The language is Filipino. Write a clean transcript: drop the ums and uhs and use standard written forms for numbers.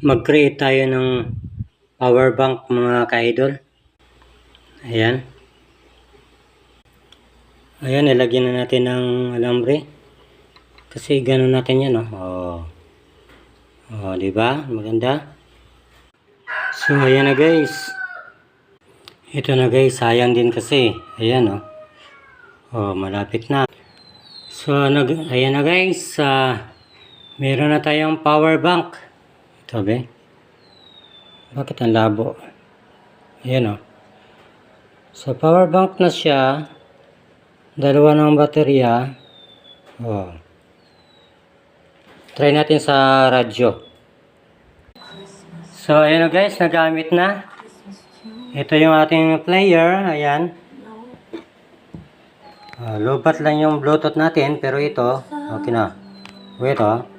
mag-create tayo ng power bank mga ka-idol. Ayan. Ayan, ilagyan na natin ng alambre. Kasi gano'n natin yan, oh. Oh, di ba? Maganda. So, ayan na guys. Ito na guys, sayang din kasi. Ayan, oh. Oh, malapit na. So, ayan na guys. Meron na tayong power bank. Ito, be. Bakit ang labo? Ayan, oh. So, power bank na siya. Dalawa ng baterya. Oh. Try natin sa radyo. So, ayan na guys, nagamit na. Ito yung ating player. Ayan. Lobat lang yung Bluetooth natin, pero ito, okay na. Ito.